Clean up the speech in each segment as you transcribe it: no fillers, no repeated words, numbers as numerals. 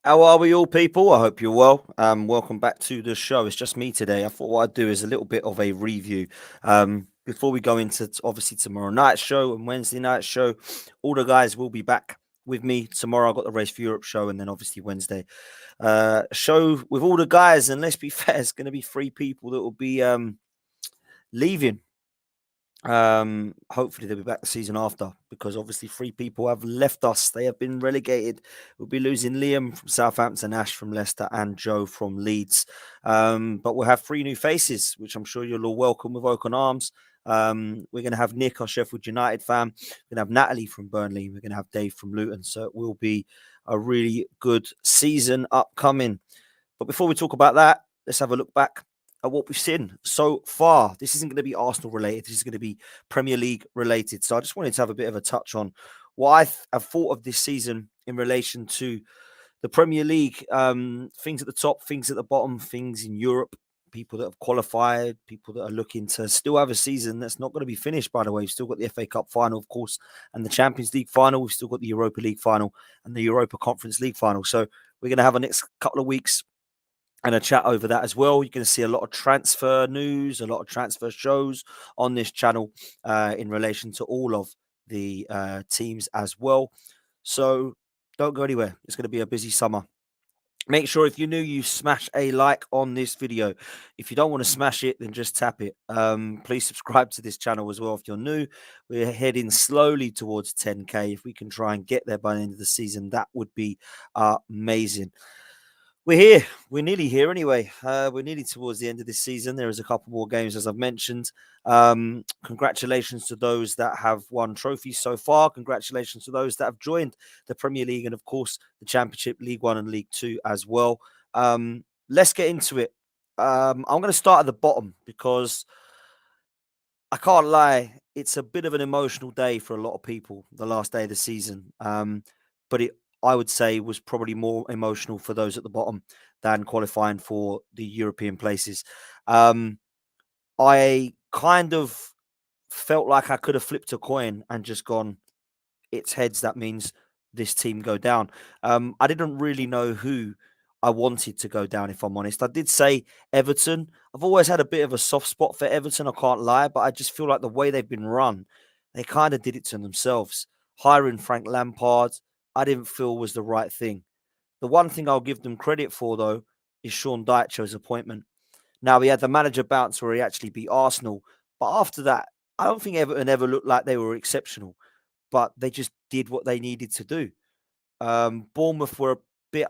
How are we all, people? I hope you're well. Welcome back to the show. It's just me today. I thought what I'd do is a little bit of a review. Before we go into obviously tomorrow night's show and Wednesday night's show, all the guys will be back with me tomorrow. I've got the Race for Europe show, and then obviously Wednesday show with all the guys. And let's be fair, it's going to be three people that will be leaving. Hopefully they'll be back the season after, because obviously three people have left us. They have been relegated. We'll be losing Liam from Southampton, Ash from Leicester, and Joe from Leeds. But we'll have three new faces, which I'm sure you'll all welcome with open arms. We're going to have Nick, our Sheffield United fan. We're going to have Natalie from Burnley. We're going to have Dave from Luton. So it will be a really good season upcoming. But before we talk about that, let's have a look back at what we've seen so far. This isn't going to be Arsenal related. This is going to be Premier League related. So I just wanted to have a bit of a touch on what I've thought of this season in relation to the Premier League. Things at the top, things at the bottom, things in Europe, people that have qualified, people that are looking to still have a season that's not going to be finished, by the way. We've still got the FA Cup final, of course, and the Champions League final. We've still got the Europa League final and the Europa Conference League final. So we're going to have a next couple of weeks and a chat over that as well. You're going to see a lot of transfer news, a lot of transfer shows on this channel in relation to all of the teams as well. So don't go anywhere. It's going to be a busy summer. Make sure if you're new, you smash a like on this video. If you don't want to smash it, then just tap it. Please subscribe to this channel as well if you're new. We're heading slowly towards 10K. If we can try and get there by the end of the season, that would be amazing. We're here. We're nearly here anyway. We're nearly towards the end of this season. There is a couple more games, as I've mentioned. Congratulations to those that have won trophies so far. Congratulations to those that have joined the Premier League and, of course, the Championship, League One and League Two as well. Let's get into it. I'm going to start at the bottom because I can't lie. It's a bit of an emotional day for a lot of people, the last day of the season. But I would say, was probably more emotional for those at the bottom than qualifying for the European places. I kind of felt like I could have flipped a coin and just gone, it's heads, that means this team go down. I didn't really know who I wanted to go down, if I'm honest. I did say Everton. I've always had a bit of a soft spot for Everton, I can't lie, but I just feel like the way they've been run, they kind of did it to themselves. Hiring Frank Lampard, I didn't feel was the right thing. The one thing I'll give them credit for, though, is Sean Dyche's appointment. Now, he had the manager bounce where he actually beat Arsenal. But after that, I don't think Everton ever looked like they were exceptional. But they just did what they needed to do. Bournemouth were a bit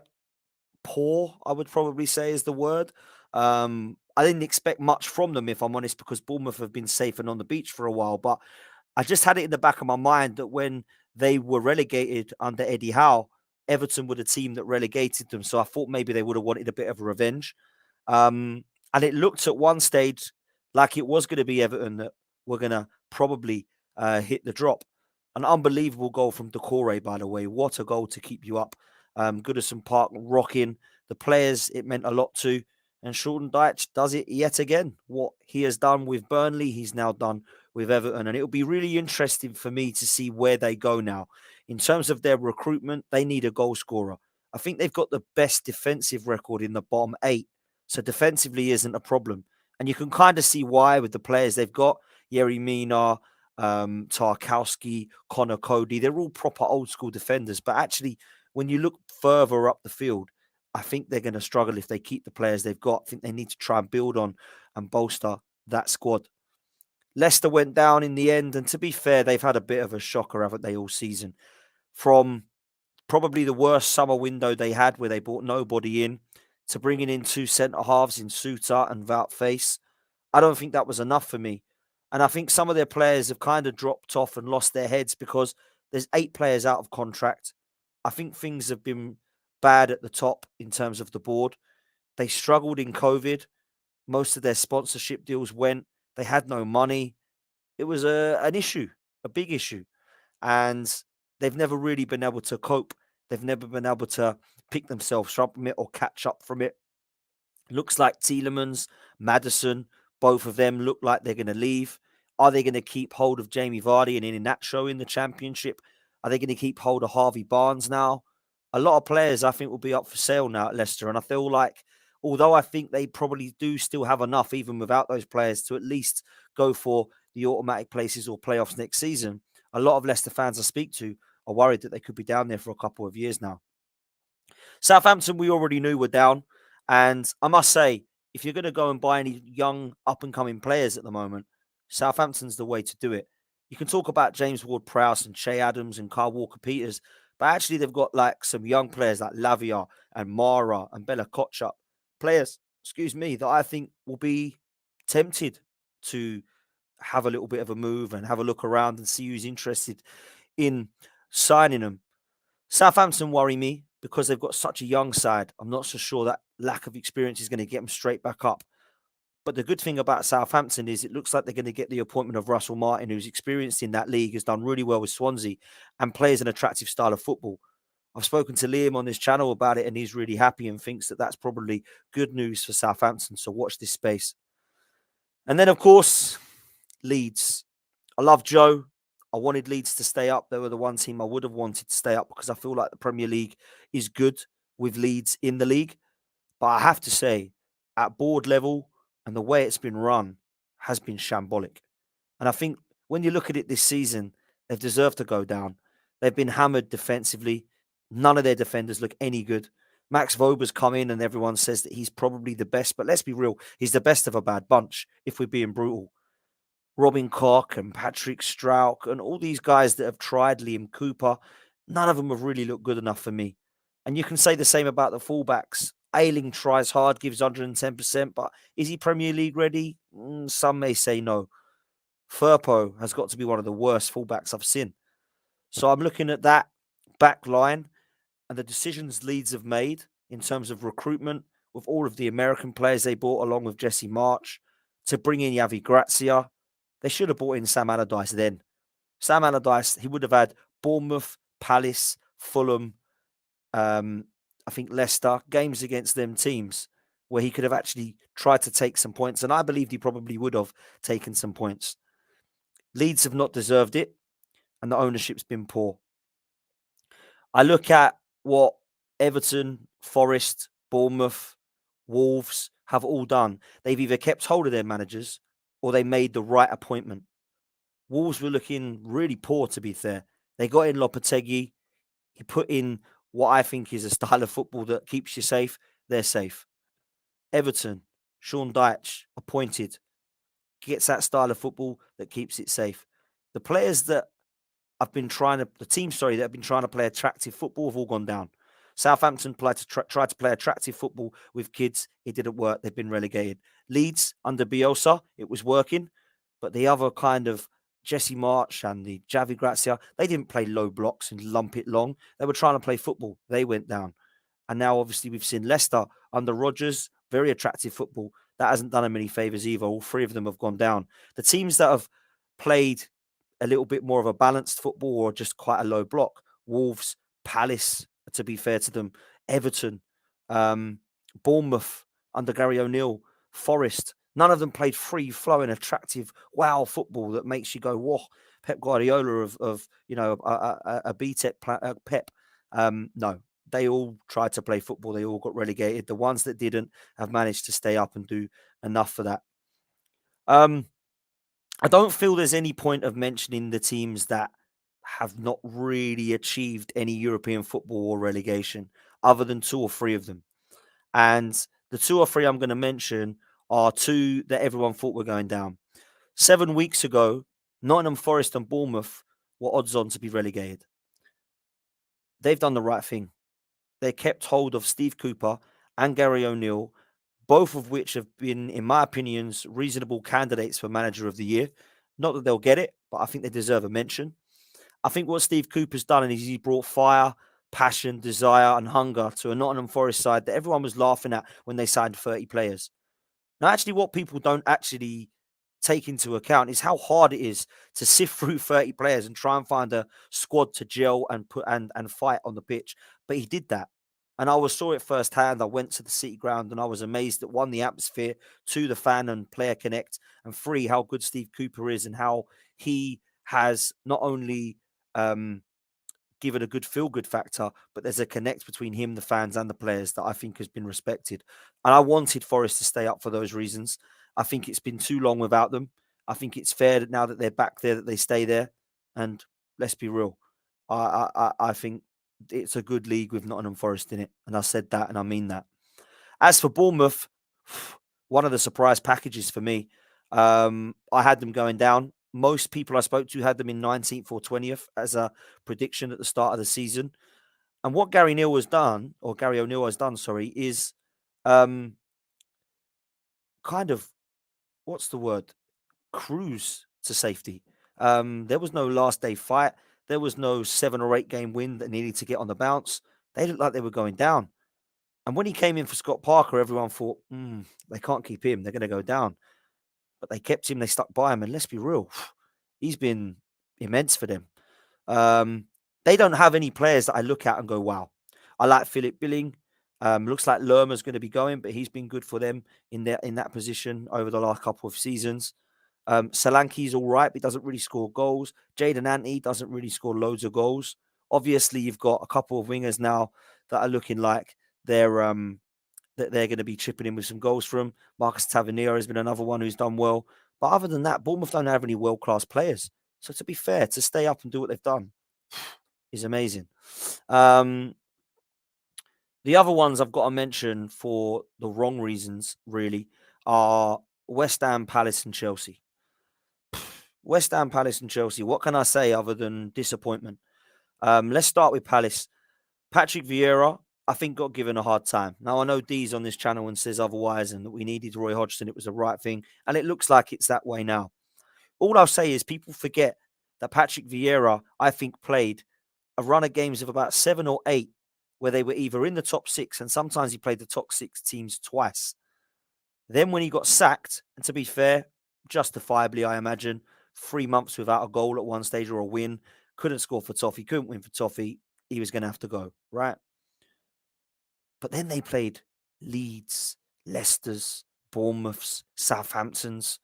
poor, I would probably say is the word. I didn't expect much from them, if I'm honest, because Bournemouth have been safe and on the beach for a while. But I just had it in the back of my mind that when they were relegated under Eddie Howe, Everton were the team that relegated them. So I thought maybe they would have wanted a bit of a revenge. And it looked at one stage like it was going to be Everton that were going to probably hit the drop. An unbelievable goal from Decore, by the way. What a goal to keep you up. Goodison Park rocking. The players, it meant a lot to. And Sean Dyche does it yet again. What he has done with Burnley, he's now done with Everton. And it'll be really interesting for me to see where they go now. In terms of their recruitment, they need a goal scorer. I think they've got the best defensive record in the bottom 8. So defensively isn't a problem. And you can kind of see why with the players they've got. Yerry Mina, Tarkowski, Connor Cody. They're all proper old school defenders. But actually, when you look further up the field, I think they're going to struggle if they keep the players they've got. I think they need to try and build on and bolster that squad. Leicester went down in the end. And to be fair, they've had a bit of a shocker, haven't they, all season? From probably the worst summer window they had where they brought nobody in to bringing in 2 centre-halves in Suter and Wout Face. I don't think that was enough for me. And I think some of their players have kind of dropped off and lost their heads because there's 8 players out of contract. I think things have been bad at the top in terms of the board. They struggled in COVID. Most of their sponsorship deals went. They had no money. It was an issue, a big issue. And they've never really been able to cope. They've never been able to pick themselves up from it or catch up from it. Looks like Tielemans, Maddison, both of them look like they're going to leave. Are they going to keep hold of Jamie Vardy and Iheanacho in the Championship? Are they going to keep hold of Harvey Barnes now? A lot of players I think will be up for sale now at Leicester, and I feel like although I think they probably do still have enough even without those players to at least go for the automatic places or playoffs next season, a lot of Leicester fans I speak to are worried that they could be down there for a couple of years now. Southampton, we already knew were down. And I must say, if you're going to go and buy any young up and coming players at the moment, Southampton's the way to do it. You can talk about James Ward Prowse and Che Adams and Kyle Walker Peters, but actually they've got like some young players like Lavia and Mara and Bella Kotchap. Players, excuse me, that I think will be tempted to have a little bit of a move and have a look around and see who's interested in signing them. Southampton worry me because they've got such a young side. I'm not so sure that lack of experience is going to get them straight back up. But the good thing about Southampton is it looks like they're going to get the appointment of Russell Martin, who's experienced in that league, has done really well with Swansea and plays an attractive style of football. I've spoken to Liam on this channel about it and he's really happy and thinks that that's probably good news for Southampton. So watch this space. And then, of course, Leeds. I love Joe. I wanted Leeds to stay up. They were the one team I would have wanted to stay up because I feel like the Premier League is good with Leeds in the league. But I have to say, at board level and the way it's been run has been shambolic. And I think when you look at it this season, they've deserved to go down. They've been hammered defensively. None of their defenders look any good. Max Vober's come in and everyone says that he's probably the best. But let's be real, he's the best of a bad bunch, if we're being brutal. Robin Koch and Patrick Strauch and all these guys that have tried, Liam Cooper, none of them have really looked good enough for me. And you can say the same about the fullbacks. Ayling tries hard, gives 110%, but is he Premier League ready? Some may say no. Firpo has got to be one of the worst fullbacks I've seen. So I'm looking at that back line and the decisions Leeds have made in terms of recruitment with all of the American players they bought along with Jesse March to bring in Javi Grazia. They should have brought in Sam Allardyce then. Sam Allardyce, he would have had Bournemouth, Palace, Fulham, I think Leicester, games against them teams where he could have actually tried to take some points. And I believed he probably would have taken some points. Leeds have not deserved it, and the ownership's been poor. I look at what Everton, Forest, Bournemouth, Wolves have all done. They've either kept hold of their managers or they made the right appointment. Wolves were looking really poor, to be fair. They got in Lopetegui. He put in what I think is a style of football that keeps you safe. They're safe. Everton, Sean Dyche, appointed, gets that style of football that keeps it safe. The players that have been trying to, the team, sorry, that have been trying to play attractive football have all gone down. Southampton tried to play attractive football with kids. It didn't work. They've been relegated. Leeds, under Bielsa, it was working. But the other kind of Jesse March and the Javi Grazia, they didn't play low blocks and lump it long. They were trying to play football. They went down. And now, obviously, we've seen Leicester under Rodgers, very attractive football. That hasn't done them any favours either. All three of them have gone down. The teams that have played a little bit more of a balanced football or just quite a low block, Wolves, Palace, to be fair to them, Everton, Bournemouth under Gary O'Neill, Forest, none of them played free-flowing, attractive, wow football that makes you go, whoa, Pep Guardiola of a BTEC Pep. No, they all tried to play football. They all got relegated. The ones that didn't have managed to stay up and do enough for that. I don't feel there's any point of mentioning the teams that have not really achieved any European football or relegation other than two or three of them. And the two or three I'm going to mention are two that everyone thought were going down. 7 weeks ago, Nottingham Forest and Bournemouth were odds on to be relegated. They've done the right thing. They kept hold of Steve Cooper and Gary O'Neill, both of which have been, in my opinions, reasonable candidates for Manager of the Year. Not that they'll get it, but I think they deserve a mention. I think what Steve Cooper's done is he brought fire, passion, desire, and hunger to a Nottingham Forest side that everyone was laughing at when they signed 30 players. Now, actually, what people don't actually take into account is how hard it is to sift through 30 players and try and find a squad to gel and put and fight on the pitch. But he did that. And I saw it firsthand. I went to the City ground and I was amazed at one, the atmosphere, two, the fan and player connect, and three, how good Steve Cooper is and how he has not only given a good feel-good factor, but there's a connect between him, the fans, and the players that I think has been respected. And I wanted Forest to stay up for those reasons. I think it's been too long without them. I think it's fair that now that they're back there, that they stay there. And let's be real, I think it's a good league with Nottingham Forest in it, and I said that, and I mean that. As for Bournemouth, one of the surprise packages for me. I had them going down. Most people I spoke to had them in 19th or 20th as a prediction at the start of the season. And what Gary O'Neill has done, sorry, is um, kind of, what's the word? Cruise to safety. There was no last day fight. There was no 7 or 8 game win that needed to get on the bounce. They looked like they were going down. And when he came in for Scott Parker, everyone thought, they can't keep him. They're going to go down. But they kept him. They stuck by him. And let's be real, he's been immense for them. They don't have any players that I look at and go, wow. I like Philip Billing. Looks like Lerma's going to be going, but he's been good for them in that position over the last couple of seasons. Solanke's all right, but he doesn't really score goals. Jayden Ante doesn't really score loads of goals. Obviously, you've got a couple of wingers now that are looking like they're going to be chipping in with some goals from. Marcus Tavernier has been another one who's done well. But other than that, Bournemouth don't have any world-class players. So to be fair, to stay up and do what they've done is amazing. The other ones I've got to mention for the wrong reasons, really, are West Ham, Palace and Chelsea. West Ham, Palace and Chelsea. What can I say other than disappointment? Let's start with Palace. Patrick Vieira, I think, got given a hard time. Now, I know Dee's on this channel and says otherwise and that we needed Roy Hodgson. It was the right thing. And it looks like it's that way now. All I'll say is people forget that Patrick Vieira, I think, played a run of games of about 7 or 8 where they were either in the top 6 and sometimes he played the top 6 teams twice. Then when he got sacked, and to be fair, justifiably, I imagine, 3 months without a goal at one stage or a win, couldn't score for Toffee, couldn't win for Toffee, he was going to have to go, right? But then they played Leeds, Leicester's, Bournemouth's, Southampton's,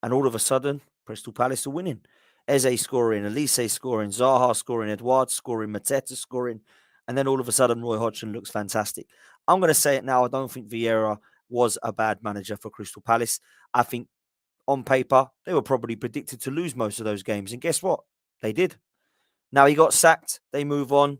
and all of a sudden, Crystal Palace are winning. Eze scoring, Elise scoring, Zaha scoring, Edouard scoring, Mateta scoring, and then all of a sudden, Roy Hodgson looks fantastic. I'm going to say it now. I don't think Vieira was a bad manager for Crystal Palace. I think on paper, they were probably predicted to lose most of those games. And guess what? They did. Now he got sacked. They move on.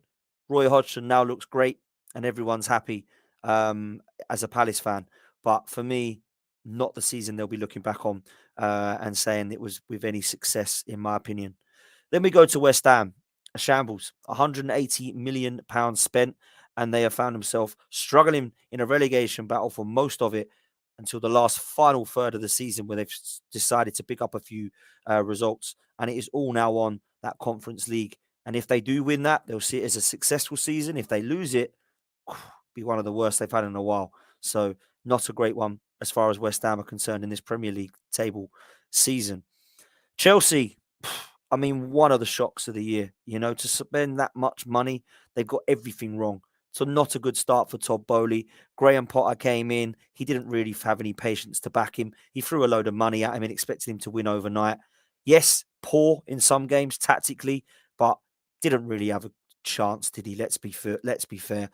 Roy Hodgson now looks great and everyone's happy as a Palace fan. But for me, not the season they'll be looking back on and saying it was with any success, in my opinion. Then we go to West Ham, a shambles, £180 million spent, and they have found themselves struggling in a relegation battle for most of it until the last final third of the season where they've decided to pick up a few results. And it is all now on that Conference League. And if they do win that, they'll see it as a successful season. If they lose it, be one of the worst they've had in a while. So not a great one as far as West Ham are concerned in this Premier League table season. Chelsea, I mean, one of the shocks of the year, to spend that much money, they've got everything wrong. So not a good start for Todd Bowley. Graham Potter came in. He didn't really have any patience to back him. He threw a load of money at him and expected him to win overnight. Yes, poor in some games tactically, but didn't really have a chance, did he? Let's be fair.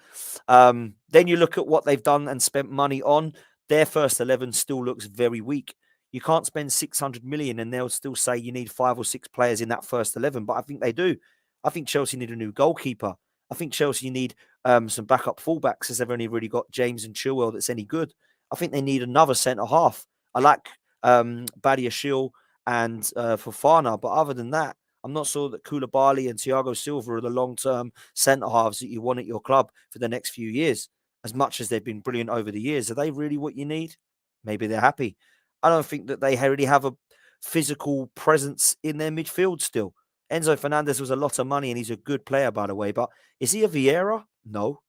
Then you look at what they've done and spent money on. Their first 11 still looks very weak. You can't spend 600 million and they'll still say you need 5 or 6 players in that first 11, but I think they do. I think Chelsea need a new goalkeeper. I think Chelsea need some backup fullbacks as they've only really got James and Chilwell that's any good. I think they need another centre-half. I like Badiashile and Fofana, but other than that, I'm not sure that Koulibaly and Thiago Silva are the long-term centre-halves that you want at your club for the next few years. As much as they've been brilliant over the years, are they really what you need? Maybe they're happy. I don't think that they really have a physical presence in their midfield still. Enzo Fernandez was a lot of money and he's a good player, by the way, but is he a Vieira? No.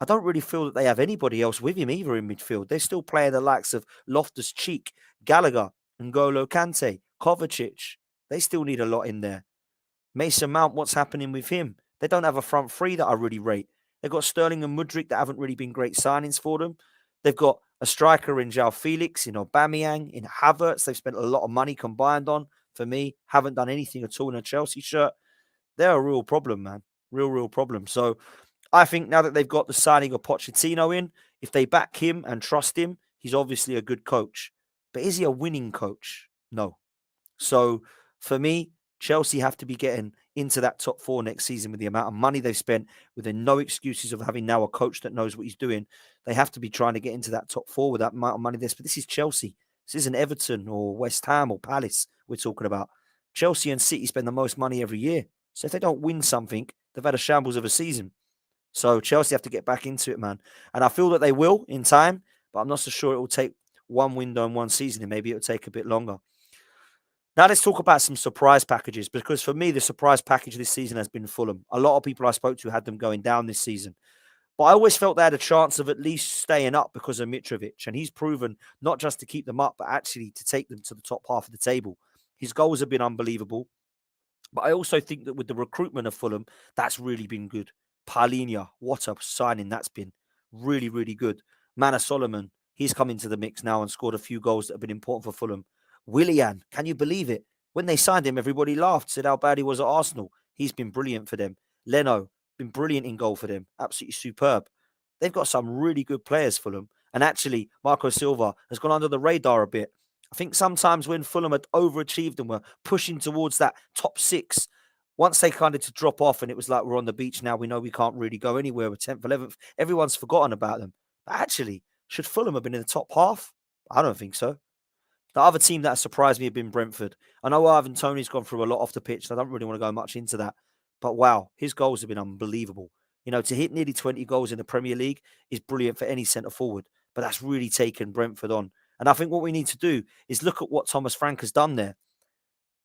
I don't really feel that they have anybody else with him either in midfield. They're still playing the likes of Loftus-Cheek, Gallagher, N'Golo Kante, Kovacic. They still need a lot in there. Mason Mount, what's happening with him? They don't have a front three that I really rate. They've got Sterling and Mudryk that haven't really been great signings for them. They've got a striker in João Felix, in Aubameyang, in Havertz. They've spent a lot of money combined on. For me, haven't done anything at all in a Chelsea shirt. They're a real problem, man. Real problem. So I think now that they've got the signing of Pochettino in, if they back him and trust him, he's obviously a good coach. But is he a winning coach? No. So for me, Chelsea have to be getting into that top four next season with the amount of money they've spent, with the no excuses of having now a coach that knows what he's doing. They have to be trying to get into that top four with that amount of money. But this is Chelsea. This isn't Everton or West Ham or Palace we're talking about. Chelsea and City spend the most money every year. So if they don't win something, they've had a shambles of a season. So Chelsea have to get back into it, man. And I feel that they will in time, but I'm not so sure it will take one window and one season, and maybe it'll take a bit longer. Now let's talk about some surprise packages, because for me, the surprise package this season has been Fulham. A lot of people I spoke to had them going down this season. But I always felt they had a chance of at least staying up because of Mitrovic. And he's proven not just to keep them up, but actually to take them to the top half of the table. His goals have been unbelievable. But I also think that with the recruitment of Fulham, that's really been good. Paulinho, what a signing that's been. Really good. Mana Solomon, he's come into the mix now and scored a few goals that have been important for Fulham. Willian, can you believe it? When they signed him, everybody laughed, said how bad he was at Arsenal. He's been brilliant for them. Leno, been brilliant in goal for them. Absolutely superb. They've got some really good players, Fulham. And actually, Marco Silva has gone under the radar a bit. I think sometimes when Fulham had overachieved and were pushing towards that top six, once they kind of to drop off and it was like we're on the beach now, we know we can't really go anywhere. We're 10th, 11th. Everyone's forgotten about them. But actually, should Fulham have been in the top half? I don't think so. The other team that surprised me have been Brentford. I know Ivan Toney's gone through a lot off the pitch, so I don't really want to go much into that. But wow, his goals have been unbelievable. You know, to hit nearly 20 goals in the Premier League is brilliant for any centre forward, but that's really taken Brentford on. And I think what we need to do is look at what Thomas Frank has done there.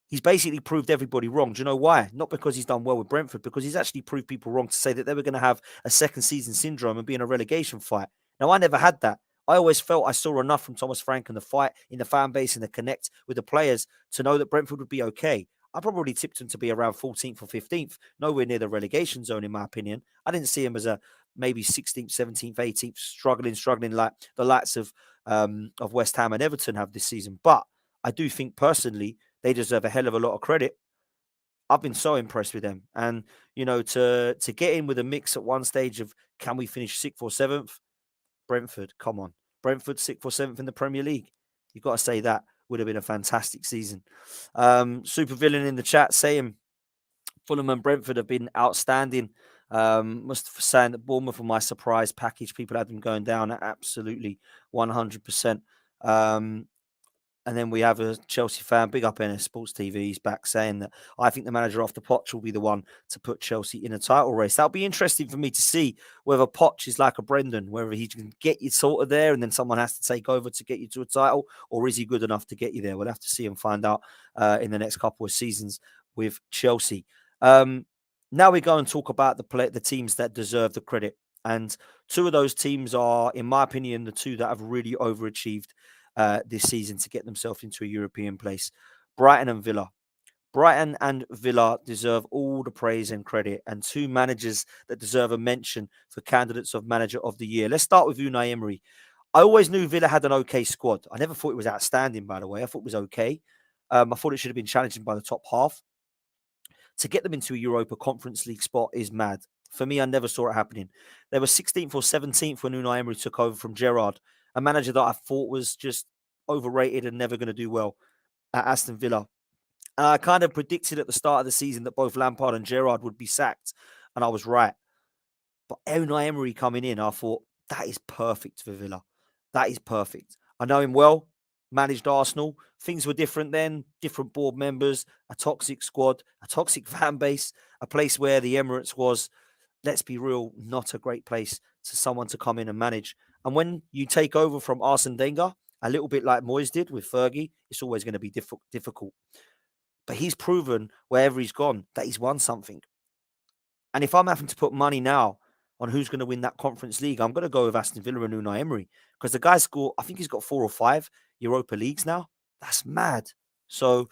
He's basically proved everybody wrong. Do you know why? Not because he's done well with Brentford, because he's actually proved people wrong to say that they were going to have a second season syndrome and be in a relegation fight. Now, I never had that. I always felt I saw enough from Thomas Frank and the fight in the fan base and the connect with the players to know that Brentford would be okay. I probably tipped him to be around 14th or 15th, nowhere near the relegation zone, in my opinion. I didn't see him as a maybe 16th, 17th, 18th, struggling like the likes of West Ham and Everton have this season. But I do think personally they deserve a hell of a lot of credit. I've been so impressed with them, and you know, to get in with a mix at one stage of can we finish sixth or seventh? Brentford, come on, Brentford sixth or seventh in the Premier League. You've got to say that would have been a fantastic season. Super villain in the chat saying Fulham and Brentford have been outstanding. Must saying that Bournemouth were my surprise package. People had them going down at absolutely 100%. And then we have a Chelsea fan, big up NS Sports TV. He's back saying that I think the manager after Poch will be the one to put Chelsea in a title race. That'll be interesting for me to see whether Poch is like a Brendan, whether he can get you sort of there and then someone has to take over to get you to a title, or is he good enough to get you there? We'll have to see and find out in the next couple of seasons with Chelsea. Now we go and talk about the teams that deserve the credit. And two of those teams are, in my opinion, the two that have really overachieved this season to get themselves into a European place. Brighton and Villa. Brighton and Villa deserve all the praise and credit, and two managers that deserve a mention for candidates of manager of the year. Let's start with Unai Emery. I always knew Villa had an okay squad. I never thought it was outstanding, by the way. I thought it was okay. I thought it should have been challenging by the top half. To get them into a Europa Conference League spot is mad. For me, I never saw it happening. They were 16th or 17th when Unai Emery took over from Gerrard, a manager that I thought was just overrated and never going to do well at Aston Villa. And I kind of predicted at the start of the season that both Lampard and Gerrard would be sacked, and I was right. But Unai Emery coming in, I thought, that is perfect for Villa. That is perfect. I know him well, managed Arsenal. Things were different then, different board members, a toxic squad, a toxic fan base, a place where the Emirates was, let's be real, not a great place to someone to come in and manage. And when you take over from Arsene Wenger, a little bit like Moyes did with Fergie, it's always going to be difficult. But he's proven wherever he's gone that he's won something. And if I'm having to put money now on who's going to win that Conference League, I'm going to go with Aston Villa and Unai Emery, because the guy's scored, I think he's got 4 or 5 Europa Leagues now. That's mad. So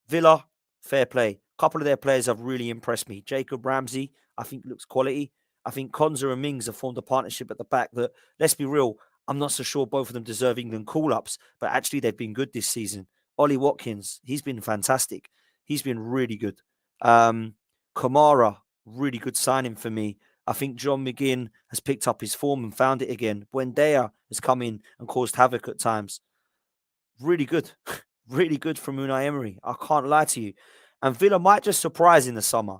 Villa, fair play. A couple of their players have really impressed me. Jacob Ramsey, I think looks quality. I think Konza and Mings have formed a partnership at the back that, let's be real, I'm not so sure both of them deserve England call-ups, but actually they've been good this season. Ollie Watkins, he's been fantastic. He's been really good. Kamara, really good signing for me. I think John McGinn has picked up his form and found it again. Buendia has come in and caused havoc at times. Really good. Really good from Unai Emery. I can't lie to you. And Villa might just surprise in the summer.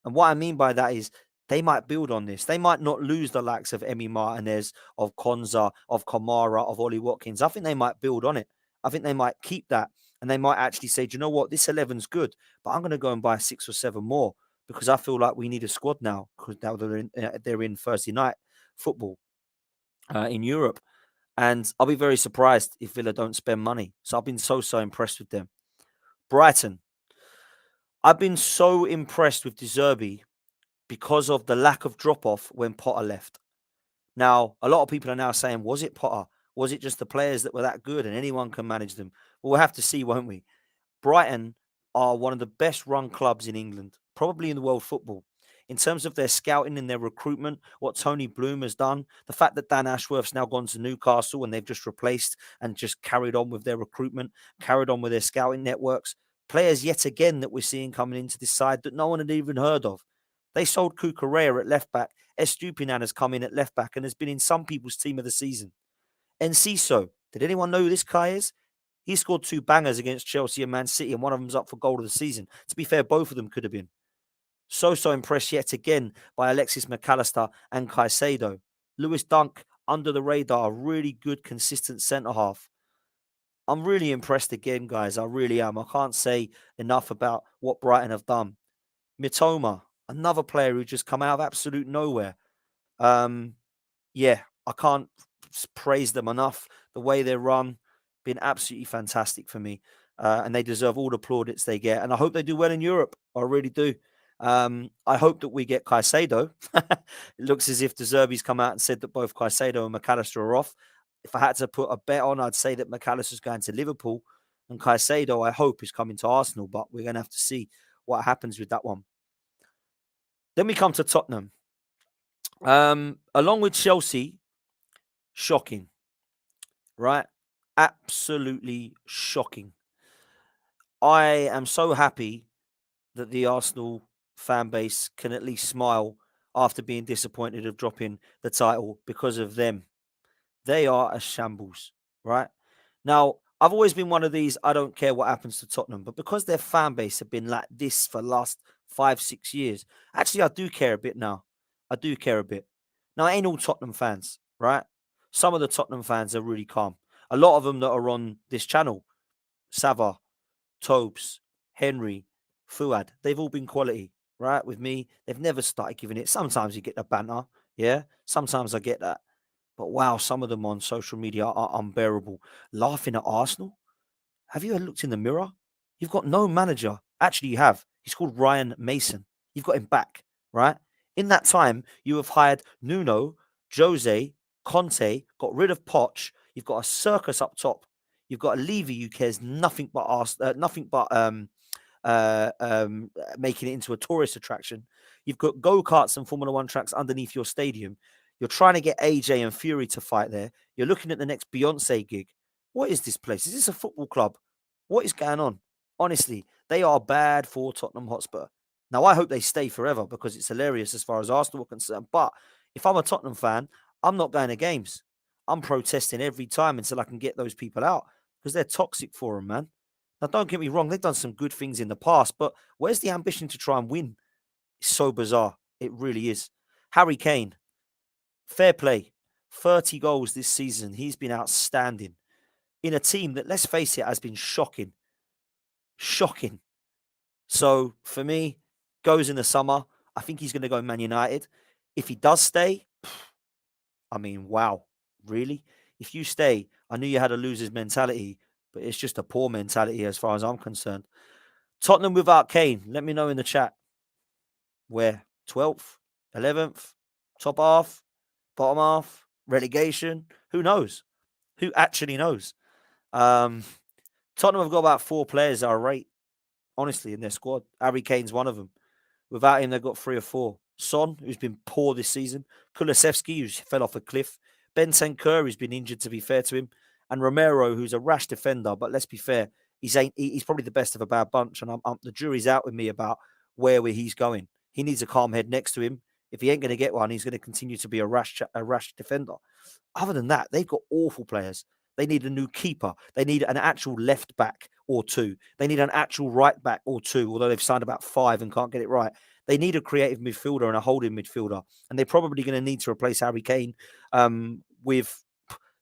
And what I mean by that is they might build on this. They might not lose the likes of Emi Martinez, of Konza, of Kamara, of Ollie Watkins. I think they might build on it. I think they might keep that. And they might actually say, do you know what? This 11's good, but I'm going to go and buy 6 or 7 more because I feel like we need a squad now because now they're in Thursday night football in Europe. And I'll be very surprised if Villa don't spend money. So I've been so impressed with them. Brighton. I've been so impressed with De Zerbi because of the lack of drop-off when Potter left. Now, a lot of people are now saying, was it Potter? Was it just the players that were that good and anyone can manage them? Well, we'll have to see, won't we? Brighton are one of the best run clubs in England, probably in the world football. In terms of their scouting and their recruitment, what Tony Bloom has done, the fact that Dan Ashworth's now gone to Newcastle and they've just replaced and just carried on with their recruitment, carried on with their scouting networks, players yet again that we're seeing coming into this side that no one had even heard of. They sold Kukurea at left back. Estupinan has come in at left back and has been in some people's team of the season. Enciso, did anyone know who this guy is? He scored 2 bangers against Chelsea and Man City, and one of them's up for goal of the season. To be fair, both of them could have been. So impressed yet again by Alexis McAllister and Caicedo. Lewis Dunk, under the radar, really good, consistent centre half. I'm really impressed again, guys. I really am. I can't say enough about what Brighton have done. Mitoma, another player who just come out of absolute nowhere. Yeah, I can't praise them enough. The way they run, been absolutely fantastic for me. And they deserve all the plaudits they get. And I hope they do well in Europe. I really do. I hope that we get Caicedo. It looks as if De Zerbi's come out and said that both Caicedo and McAllister are off. If I had to put a bet on, I'd say that McAllister's going to Liverpool and Caicedo, I hope, is coming to Arsenal. But we're going to have to see what happens with that one. Then we come to Tottenham. Along with Chelsea, shocking, right? Absolutely shocking. I am so happy that the Arsenal fan base can at least smile after being disappointed of dropping the title because of them. They are a shambles, right? Now, I've always been one of these, I don't care what happens to Tottenham, but because their fan base have been like this for the last 5-6 years, actually, I do care a bit now. I do care a bit. Now, it ain't all Tottenham fans, right? Some of the Tottenham fans are really calm. A lot of them that are on this channel, Sava, Tobes, Henry, Fuad, they've all been quality, right? With me, they've never started giving it. Sometimes you get the banter, yeah? Sometimes I get that. But wow, some of them on social media are unbearable. Laughing at Arsenal? Have you ever looked in the mirror? You've got no manager. Actually, you have. He's called Ryan Mason. You've got him back, right? In that time, you have hired Nuno, Jose, Conte, got rid of Poch. You've got a circus up top. You've got a Levy who cares nothing but making it into a tourist attraction. You've got go-karts and Formula One tracks underneath your stadium. You're trying to get AJ and Fury to fight there. You're looking at the next Beyonce gig. What is this place? Is this a football club? What is going on? Honestly, they are bad for Tottenham Hotspur. Now, I hope they stay forever because it's hilarious as far as Arsenal are concerned. But if I'm a Tottenham fan, I'm not going to games. I'm protesting every time until I can get those people out because they're toxic for them, man. Now, don't get me wrong, they've done some good things in the past, but where's the ambition to try and win? It's so bizarre. It really is. Harry Kane, fair play. 30 goals this season. He's been outstanding in a team that, let's face it, has been shocking. Shocking. So for me, goes in the summer. I think he's going to go Man United. If he does stay, I mean, wow, really? If you stay, I knew you had a loser's mentality, but it's just a poor mentality as far as I'm concerned. Tottenham without Kane, let me know in the chat. Where? 12th? 11th? Top half? Bottom half? Relegation? Who knows? Who actually knows? Tottenham have got about 4 players that are right, honestly, in their squad. Harry Kane's one of them. Without him, they've got 3 or 4. Son, who's been poor this season. Kulusevski, who's fell off a cliff. Bentancur, who's been injured, to be fair to him. And Romero, who's a rash defender. But let's be fair, he's probably the best of a bad bunch. And the jury's out with me about where he's going. He needs a calm head next to him. If he ain't going to get one, he's going to continue to be a rash defender. Other than that, they've got awful players. They need a new keeper. They need an actual left back or two. They need an actual right back or two, although they've signed about 5 and can't get it right. They need a creative midfielder and a holding midfielder. And they're probably going to need to replace Harry Kane with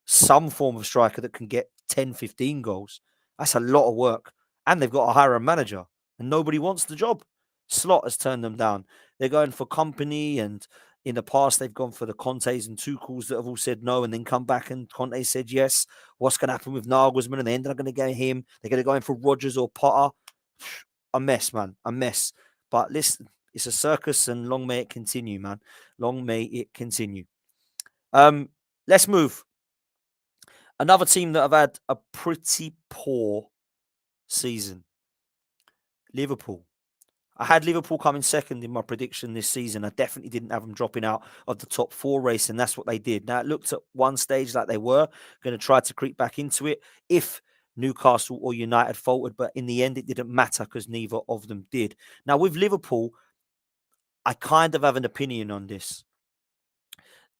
some form of striker that can get 10, 15 goals. That's a lot of work. And they've got to hire a manager. And nobody wants the job. Slot has turned them down. They're going for company, and in the past they've gone for the Contes and Tuchels that have all said no and then come back and Conte said yes. What's going to happen with Nagelsmann? And they ended up going to get him. They're going to go in for Rodgers or Potter. A mess, man. A mess. But listen, it's a circus, and long may it continue, man. Long may it continue. Let's move. Another team that have had a pretty poor season. Liverpool. I had Liverpool coming second in my prediction this season. I definitely didn't have them dropping out of the top 4 race, and that's what they did. Now, it looked at one stage like they were going to try to creep back into it if Newcastle or United faltered, but in the end, it didn't matter because neither of them did. Now, with Liverpool, I kind of have an opinion on this.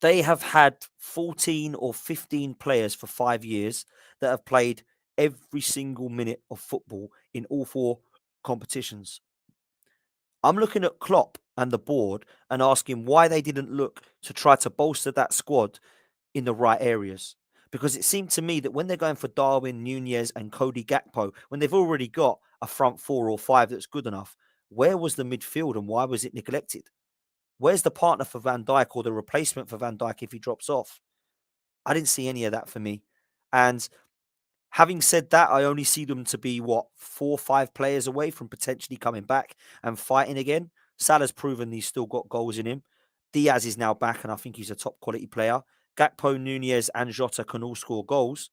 They have had 14 or 15 players for 5 years that have played every single minute of football in all 4 competitions. I'm looking at Klopp and the board and asking why they didn't look to try to bolster that squad in the right areas. Because it seemed to me that when they're going for Darwin, Nunez and Cody Gakpo, when they've already got a front 4 or 5 that's good enough, where was the midfield and why was it neglected? Where's the partner for Van Dijk or the replacement for Van Dijk if he drops off? I didn't see any of that for me. And having said that, I only see them to be, 4 or 5 players away from potentially coming back and fighting again. Salah's proven he's still got goals in him. Diaz is now back, and I think he's a top quality player. Gakpo, Nunez, and Jota can all score goals.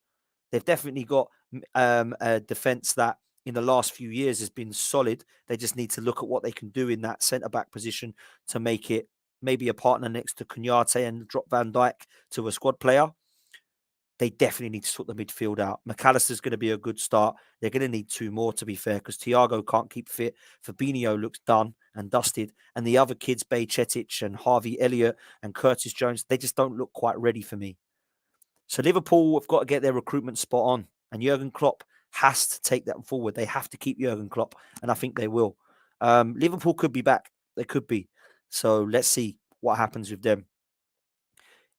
They've definitely got a defence that in the last few years has been solid. They just need to look at what they can do in that centre-back position to make it maybe a partner next to Kouyate and drop Van Dijk to a squad player. They definitely need to sort the midfield out. McAllister's going to be a good start. They're going to need 2 more, to be fair, because Thiago can't keep fit. Fabinho looks done and dusted. And the other kids, Bajcetic and Harvey Elliott and Curtis Jones, they just don't look quite ready for me. So Liverpool have got to get their recruitment spot on. And Jurgen Klopp has to take that forward. They have to keep Jurgen Klopp, and I think they will. Liverpool could be back. They could be. So let's see what happens with them.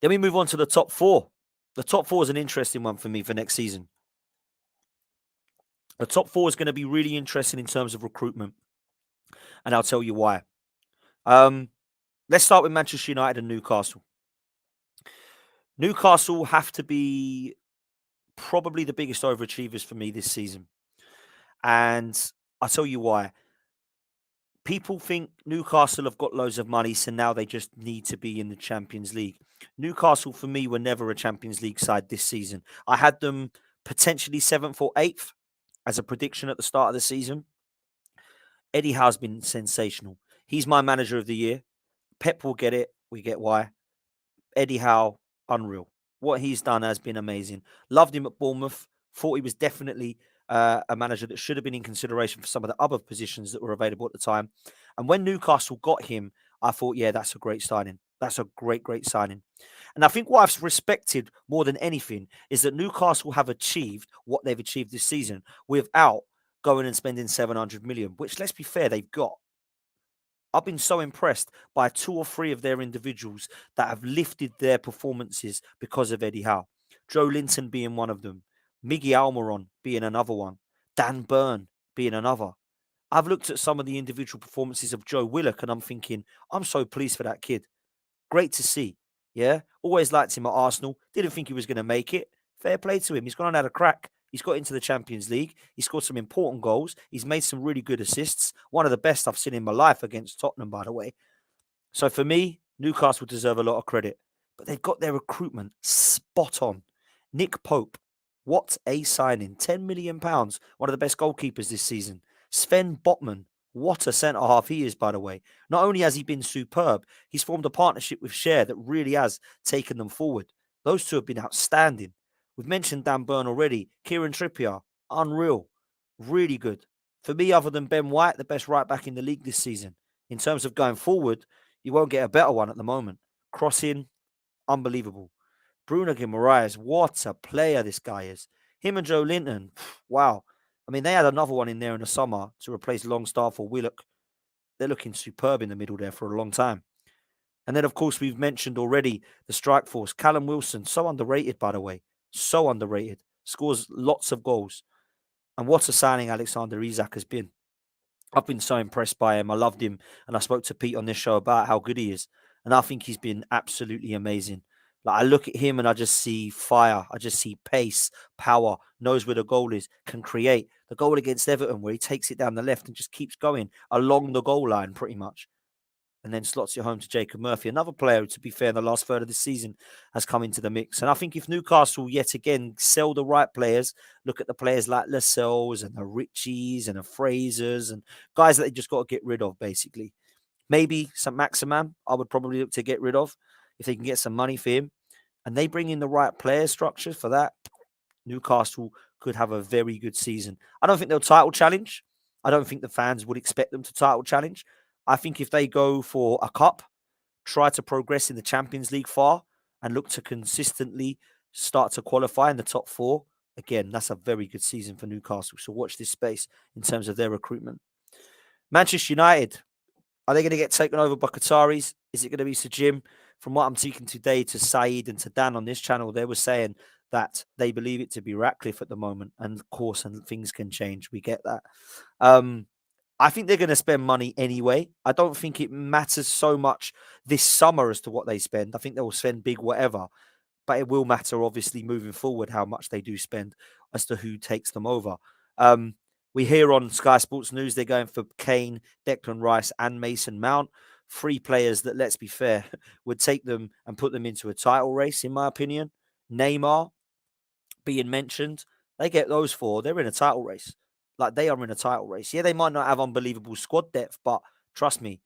Then we move on to the top 4. The top 4 is an interesting one for me for next season. The top 4 is going to be really interesting in terms of recruitment. And I'll tell you why. Let's start with Manchester United and Newcastle. Newcastle have to be probably the biggest overachievers for me this season. And I'll tell you why. People think Newcastle have got loads of money, so now they just need to be in the Champions League. Newcastle, for me, were never a Champions League side this season. I had them potentially 7th or 8th as a prediction at the start of the season. Eddie Howe's been sensational. He's my manager of the year. Pep will get it. We get why. Eddie Howe, unreal. What he's done has been amazing. Loved him at Bournemouth. Thought he was definitely a manager that should have been in consideration for some of the other positions that were available at the time. And when Newcastle got him, I thought, yeah, that's a great signing. That's a great, great signing. And I think what I've respected more than anything is that Newcastle have achieved what they've achieved this season without going and spending 700 million, which, let's be fair, they've got. I've been so impressed by 2 or 3 of their individuals that have lifted their performances because of Eddie Howe. Joe Linton being one of them. Miggy Almiron being another one. Dan Burn being another. I've looked at some of the individual performances of Joe Willock and I'm thinking, I'm so pleased for that kid. Great to see. Yeah. Always liked him at Arsenal. Didn't think he was going to make it. Fair play to him. He's gone and had a crack. He's got into the Champions League. He scored some important goals. He's made some really good assists. One of the best I've seen in my life against Tottenham, by the way. So for me, Newcastle deserve a lot of credit. But they've got their recruitment spot on. Nick Pope, what a signing. £10 million. One of the best goalkeepers this season. Sven Botman, what a centre-half he is, by the way. Not only has he been superb, he's formed a partnership with Cher that really has taken them forward. Those 2 have been outstanding. We've mentioned Dan Burn already. Kieran Trippier, unreal. Really good. For me, other than Ben White, the best right back in the league this season. In terms of going forward, you won't get a better one at the moment. Crossing, unbelievable. Bruno Guimaraes, what a player this guy is. Him and Joe Linton, wow. I mean, they had another one in there in the summer to replace Longstaff or Willock. They're looking superb in the middle there for a long time. And then, of course, we've mentioned already the strike force. Callum Wilson, so underrated, by the way. So underrated. Scores lots of goals. And what a signing Alexander Isak has been. I've been so impressed by him. I loved him. And I spoke to Pete on this show about how good he is. And I think he's been absolutely amazing. Like, I look at him and I just see fire. I just see pace, power, knows where the goal is, can create. The goal against Everton where he takes it down the left and just keeps going along the goal line pretty much. And then slots it home to Jacob Murphy. Another player who, to be fair, in the last third of the season has come into the mix. And I think if Newcastle, yet again, sell the right players, look at the players like Lascelles and the Richies and the Frasers and guys that they just got to get rid of, basically. Maybe some Maximan, I would probably look to get rid of if they can get some money for him. And they bring in the right player structure for that, Newcastle could have a very good season. I don't think they'll title challenge. I don't think the fans would expect them to title challenge. I think if they go for a cup, try to progress in the Champions League far, and look to consistently start to qualify in the top four, again, that's a very good season for Newcastle. So watch this space in terms of their recruitment. Manchester United, are they going to get taken over by Qataris? Is it going to be Sir Jim? From what I'm speaking today to Saeed and to Dan on this channel, they were saying that they believe it to be Ratcliffe at the moment. And of course, and things can change. We get that. I think they're going to spend money anyway. I don't think it matters so much this summer as to what they spend. I think they'll spend big whatever. But it will matter, obviously, moving forward, how much they do spend as to who takes them over. We hear on Sky Sports News they're going for Kane, Declan Rice and Mason Mount. 3 players that, let's be fair, would take them and put them into a title race, in my opinion. Neymar being mentioned, they get those 4. They're in a title race. Like, they are in a title race. Yeah, they might not have unbelievable squad depth, but trust me,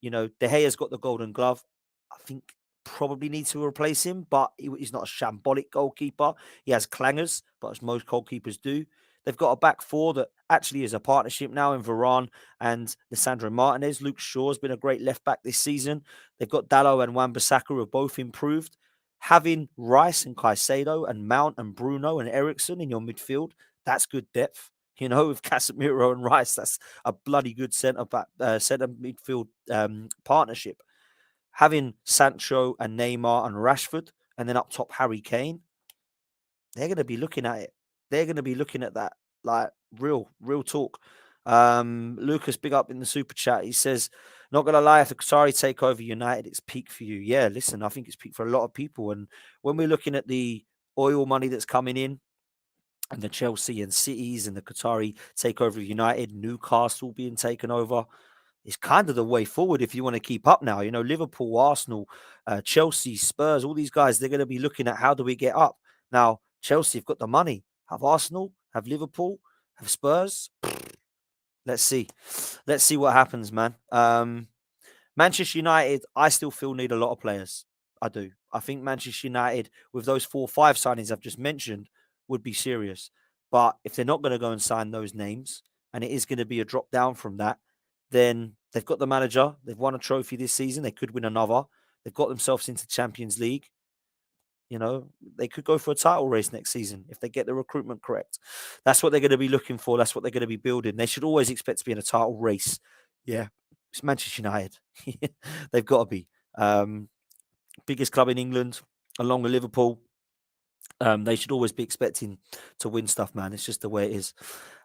De Gea's got the golden glove. I think probably need to replace him, but he's not a shambolic goalkeeper. He has clangers, but as most goalkeepers do. They've got a back 4 that actually is a partnership now in Varane and Lisandro Martinez. Luke Shaw's been a great left back this season. They've got Dalot and Wan-Bissaka who have both improved. Having Rice and Caicedo and Mount and Bruno and Ericsson in your midfield, that's good depth. With Casemiro and Rice, that's a bloody good centre midfield partnership. Having Sancho and Neymar and Rashford, and then up top Harry Kane, they're going to be looking at it. They're going to be looking at that, like real talk. Lucas, big up in the super chat. He says, not going to lie, if the Qatari take over United, it's peak for you. Yeah, listen, I think it's peak for a lot of people. And when we're looking at the oil money that's coming in, and the Chelsea and Cities and the Qatari takeover of United, Newcastle being taken over, it's kind of the way forward if you want to keep up now. Liverpool, Arsenal, Chelsea, Spurs, all these guys, they're going to be looking at how do we get up. Now, Chelsea have got the money. Have Arsenal, have Liverpool, have Spurs. Let's see. Let's see what happens, man. Manchester United, I still feel need a lot of players. I do. I think Manchester United, with those 4 or 5 signings I've just mentioned, would be serious. But if they're not going to go and sign those names, and it is going to be a drop down from that, then they've got the manager. They've won a trophy this season. They could win another. They've got themselves into Champions League. They could go for a title race next season if they get the recruitment correct. That's what they're going to be looking for. That's what they're going to be building. They should always expect to be in a title race. Yeah, it's Manchester United. They've got to be. Biggest club in England, along with Liverpool. They should always be expecting to win stuff, man. It's just the way it is.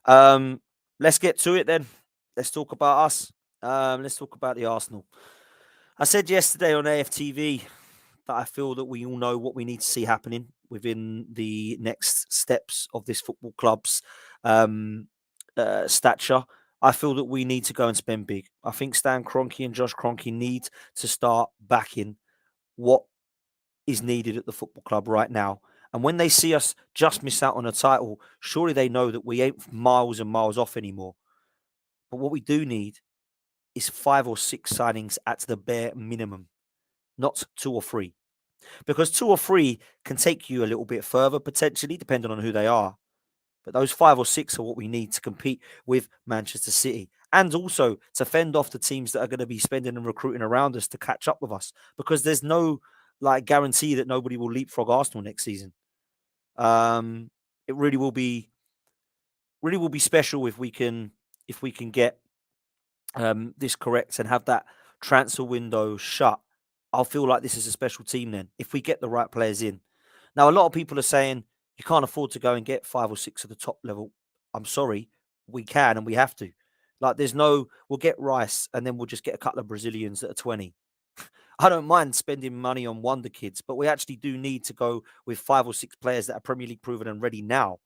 Let's get to it then. Let's talk about us. Let's talk about the Arsenal. I said yesterday on AFTV that I feel that we all know what we need to see happening within the next steps of this football club's stature. I feel that we need to go and spend big. I think Stan Kroenke and Josh Kroenke need to start backing what is needed at the football club right now. And when they see us just miss out on a title, surely they know that we ain't miles and miles off anymore. But what we do need is 5 or 6 signings at the bare minimum, not 2 or 3. Because 2 or 3 can take you a little bit further, potentially, depending on who they are. But those 5 or 6 are what we need to compete with Manchester City. And also to fend off the teams that are going to be spending and recruiting around us to catch up with us. Because there's no guarantee that nobody will leapfrog Arsenal next season. It really will be special if we can get this correct and have that transfer window shut. I'll feel like this is a special team then if we get the right players in. Now, a lot of people are saying you can't afford to go and get 5 or 6 at the top level. I'm sorry, we can and we have to. Like, we'll get Rice and then we'll just get a couple of Brazilians that are 20. I don't mind spending money on wonder kids, but we actually do need to go with 5 or 6 players that are Premier League proven and ready now,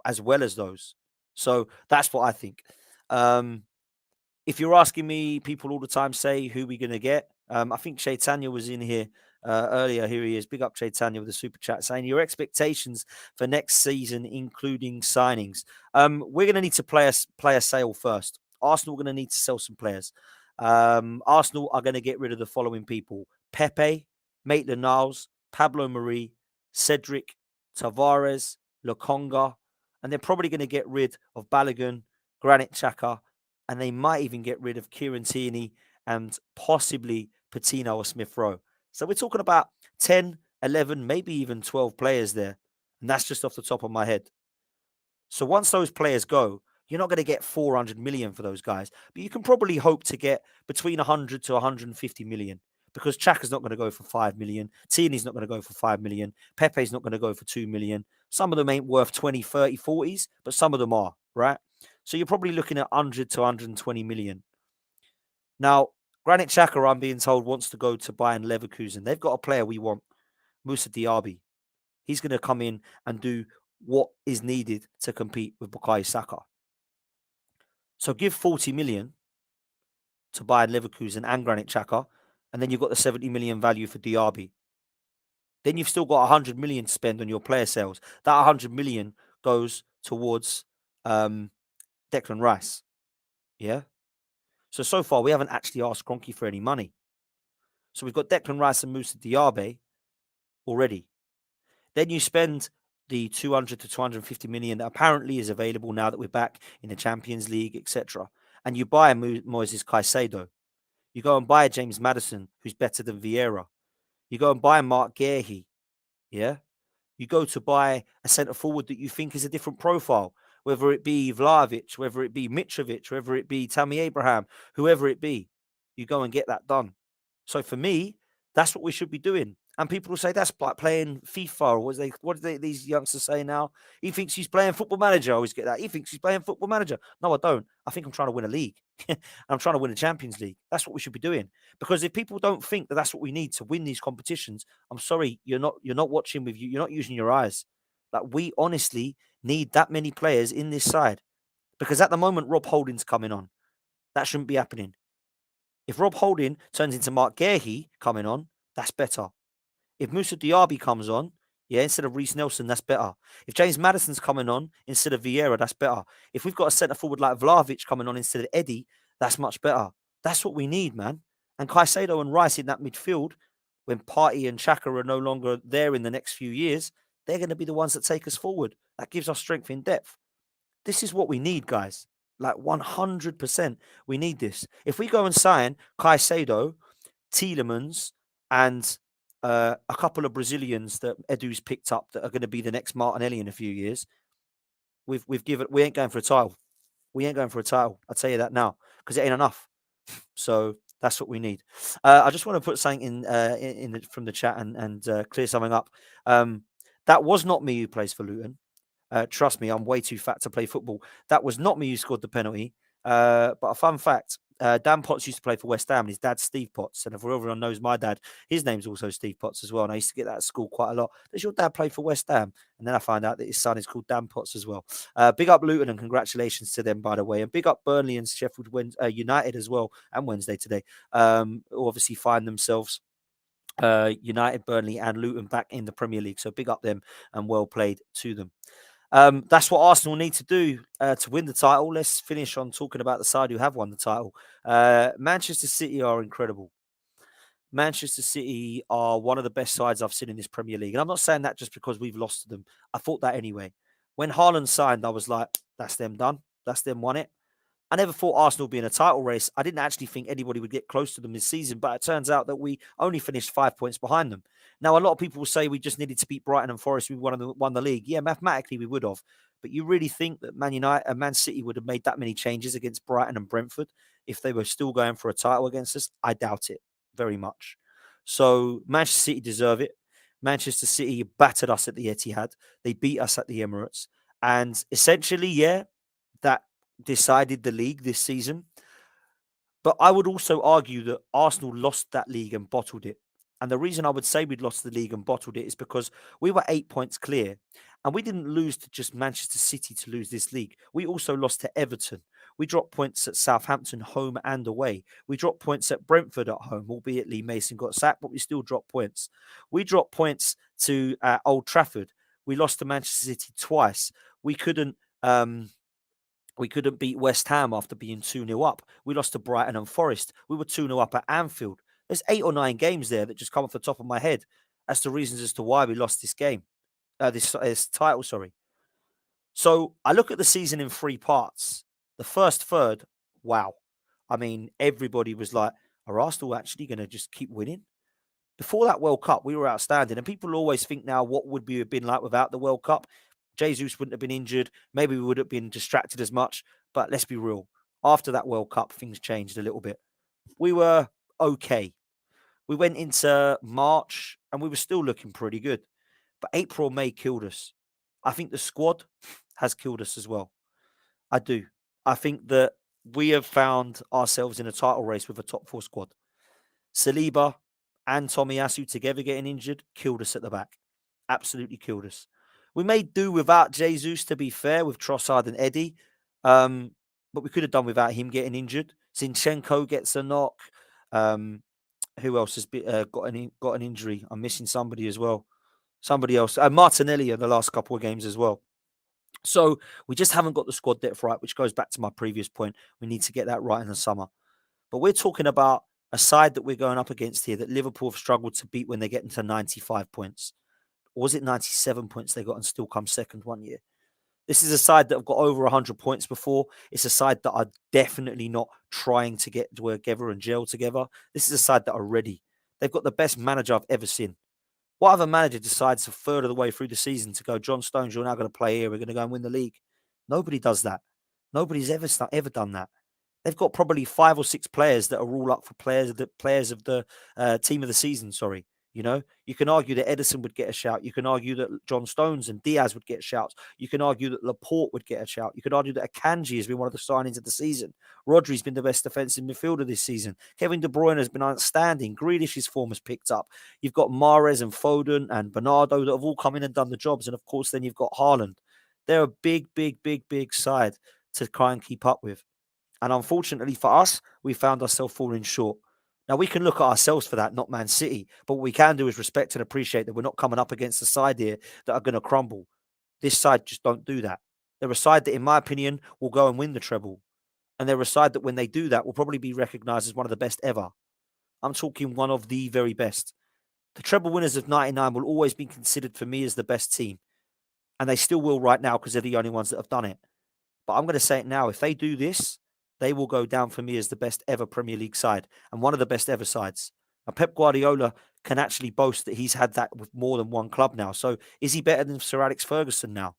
as well as those. So that's what I think. If you're asking me, people all the time say who we're going to get. I think Chaitanya was in here earlier. Here he is. Big up Chaitanya with a super chat saying your expectations for next season, including signings. We're going to need to play a sale first. Arsenal are going to need to sell some players. Arsenal are going to get rid of the following people: Pepe, Maitland-Niles, Pablo Marie, Cedric, Tavares, Lokonga, and they're probably going to get rid of Balogun, Granit Xhaka, and they might even get rid of Kieran Tierney and possibly Patino or Smith Rowe. So we're talking about 10, 11, maybe even 12 players there. And that's just off the top of my head. So once those players go, you're not going to get 400 million for those guys, but you can probably hope to get between 100 to 150 million because Chaka's not going to go for 5 million. Tierney's not going to go for 5 million. Pepe's not going to go for 2 million. Some of them ain't worth 20, 30, 40s, but some of them are, right? So you're probably looking at 100 to 120 million. Now, Granit Xhaka, I'm being told, wants to go to Bayern Leverkusen. They've got a player we want, Moussa Diaby. He's going to come in and do what is needed to compete with Bukayo Saka. So give 40 million to Bayern Leverkusen and Granit Xhaka, and then you've got the 70 million value for Diaby. Then you've still got 100 million to spend on your player sales. That 100 million goes towards Declan Rice. Yeah? So far, we haven't actually asked Kroenke for any money. So we've got Declan Rice and Moussa Diaby already. Then you spend the 200 to 250 million that apparently is available now that we're back in the Champions League, etc. And you buy Moises Caicedo. You go and buy James Maddison, who's better than Vieira. You go and buy Mark Guehi. Yeah? You go to buy a centre forward that you think is a different profile, whether it be Vlahovic, whether it be Mitrovic, whether it be Tammy Abraham, whoever it be. You go and get that done. So for me, that's what we should be doing. And people will say that's like playing FIFA, or what do these youngsters say now? He thinks he's playing Football Manager. I always get that. He thinks he's playing Football Manager. No, I don't. I think I'm trying to win a league. I'm trying to win a Champions League. That's what we should be doing. Because if people don't think that that's what we need to win these competitions, I'm sorry, you're not watching with you. You're not using your eyes. Like, we honestly need that many players in this side. Because at the moment, Rob Holding's coming on. That shouldn't be happening. If Rob Holding turns into Mark Guehi coming on, that's better. If Moussa Diaby comes on, instead of Reece Nelson, that's better. If James Maddison's coming on instead of Vieira, that's better. If we've got a centre forward like Vlahovic coming on instead of Eddie, that's much better. That's what we need, man. And Caicedo and Rice in that midfield, when Partey and Xhaka are no longer there in the next few years, they're going to be the ones that take us forward. That gives us strength in depth. This is what we need, guys. Like 100%, we need this. If we go and sign Caicedo, Tielemans, and a couple of Brazilians that Edu's picked up that are going to be the next Martinelli in a few years, we ain't going for a title. We ain't going for a title. I'll tell you that now, because it ain't enough. So that's what we need. I just want to put something from the chat and clear something up. That was not me who plays for Luton. Trust me, I'm way too fat to play football. That was not me who scored the penalty. But a fun fact, Dan Potts used to play for West Ham, and his dad's Steve Potts. And if everyone knows my dad, his name's also Steve Potts as well. And I used to get that at school quite a lot. Does your dad play for West Ham? And then I found out that his son is called Dan Potts as well. Big up Luton and congratulations to them, by the way. And big up Burnley and Sheffield United as well, and Wednesday today, who obviously find themselves United, Burnley and Luton back in the Premier League. So big up them and well played to them. That's what Arsenal need to do to win the title. Let's finish on talking about the side who have won the title. Manchester City are incredible. Manchester City are one of the best sides I've seen in this Premier League. And I'm not saying that just because we've lost to them. I thought that anyway. When Haaland signed, I was like, that's them done. That's them won it. I never thought Arsenal would be in a title race. I didn't actually think anybody would get close to them this season, but it turns out that we only finished 5 points behind them. Now, a lot of people will say we just needed to beat Brighton and Forest. We won the league. Yeah, mathematically we would have. But you really think that Man United and Man City would have made that many changes against Brighton and Brentford if they were still going for a title against us? I doubt it very much. So Manchester City deserve it. Manchester City battered us at the Etihad. They beat us at the Emirates. And essentially, yeah, that decided the league this season. But I would also argue that Arsenal lost that league and bottled it. And the reason I would say we'd lost the league and bottled it is because we were 8 points clear. And we didn't lose to just Manchester City to lose this league. We also lost to Everton. We dropped points at Southampton, home and away. We dropped points at Brentford at home, albeit Lee Mason got sacked, but we still dropped points. We dropped points to Old Trafford. We lost to Manchester City twice. We couldn't beat West Ham after being 2-0 up. We lost to Brighton and Forest. We were 2-0 up at Anfield. There's 8 or 9 games there that just come off the top of my head as to reasons as to why we lost this game, this title, sorry. So I look at the season in 3 parts. The first third, wow. I mean, everybody was like, are Arsenal actually going to just keep winning? Before that World Cup, we were outstanding. And people always think now, what would we have been like without the World Cup? Jesus wouldn't have been injured. Maybe we would have been distracted as much. But let's be real. After that World Cup, things changed a little bit. We were okay. We went into March and we were still looking pretty good. But April, May killed us. I think the squad has killed us as well. I do. I think that we have found ourselves in a title race with a top 4 squad. Saliba and Tomiyasu together getting injured killed us at the back. Absolutely killed us. We may do without Jesus, to be fair, with Trossard and Eddie. But we could have done without him getting injured. Zinchenko gets a knock. Who else has got an injury? I'm missing somebody as well. Somebody else. Martinelli in the last couple of games as well. So we just haven't got the squad depth right, which goes back to my previous point. We need to get that right in the summer. But we're talking about a side that we're going up against here that Liverpool have struggled to beat when they get into 95 points. Or was it 97 points they got and still come second one year? This is a side that have got over 100 points before. It's a side that are definitely not trying to get together and gel together. This is a side that are ready. They've got the best manager I've ever seen. What other manager decides a third of the way through the season to go, John Stones, you're now going to play here. We're going to go and win the league. Nobody does that. Nobody's ever done that. They've got probably 5 or 6 players that are all up for players of the team of the season. Sorry, you know, you can argue that Edison would get a shout. You can argue that John Stones and Diaz would get shouts. You can argue that Laporte would get a shout. You could argue that Akanji has been one of the signings of the season. Rodri's been the best defensive midfielder this season. Kevin De Bruyne has been outstanding. Grealish's form has picked up. You've got Mahrez and Foden and Bernardo that have all come in and done the jobs. And of course, then you've got Haaland. They're a big side to try and keep up with. And unfortunately for us, we found ourselves falling short. Now, we can look at ourselves for that, not Man City. But what we can do is respect and appreciate that we're not coming up against a side here that are going to crumble. This side just don't do that. They're a side that, in my opinion, will go and win the treble. And they're a side that, when they do that, will probably be recognised as one of the best ever. I'm talking one of the very best. The treble winners of 99 will always be considered for me as the best team. And they still will right now because they're the only ones that have done it. But I'm going to say it now. If they do this, they will go down for me as the best ever Premier League side and one of the best ever sides. And Pep Guardiola can actually boast that he's had that with more than one club now. So is he better than Sir Alex Ferguson now?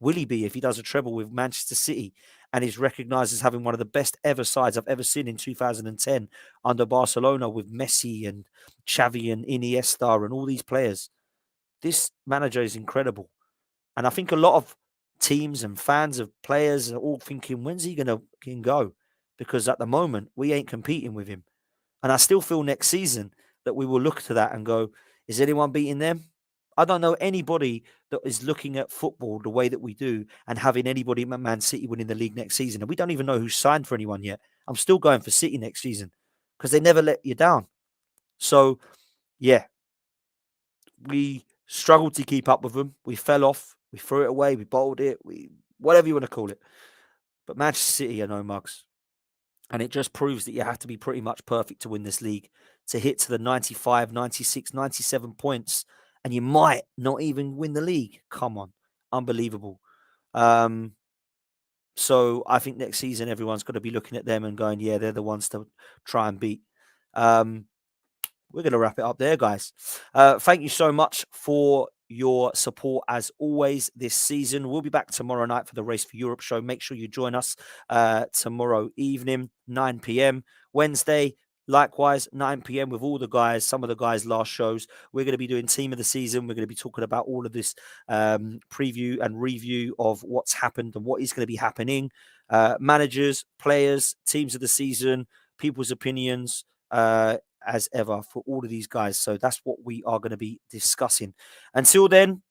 Will he be if he does a treble with Manchester City and is recognised as having one of the best ever sides I've ever seen in 2010 under Barcelona with Messi and Xavi and Iniesta and all these players? This manager is incredible. And I think a lot of teams and fans of players are all thinking, when's he going to go? Because at the moment, we ain't competing with him. And I still feel next season that we will look to that and go, is anyone beating them? I don't know anybody that is looking at football the way that we do and having anybody at Man City winning the league next season. And we don't even know who's signed for anyone yet. I'm still going for City next season because they never let you down. So, yeah, we struggled to keep up with them. We fell off. We threw it away. We bottled it. Whatever you want to call it. But Manchester City are no mugs. And it just proves that you have to be pretty much perfect to win this league, to hit to the 95, 96, 97 points, and you might not even win the league. Come on. Unbelievable. Um, so I think next season everyone's got to be looking at them and going, yeah, they're the ones to try and beat. We're going to wrap it up there, guys. Thank you so much for your support as always this season. We'll be back tomorrow night for the Race for Europe show. Make sure you join us tomorrow evening, 9 p.m. Wednesday, likewise, 9 p.m. with all the guys, some of the guys' last shows. We're going to be doing team of the season. We're going to be talking about all of this preview and review of what's happened and what is going to be happening. Managers, players, teams of the season, people's opinions. As ever for all of these guys. So that's what we are going to be discussing. Until then,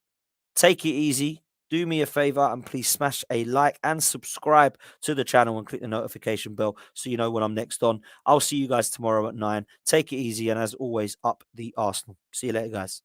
take it easy. Do me a favor and please smash a like and subscribe to the channel and click the notification bell so you know when I'm next on. I'll see you guys tomorrow at 9. Take it easy. And as always, up the Arsenal. See you later, guys.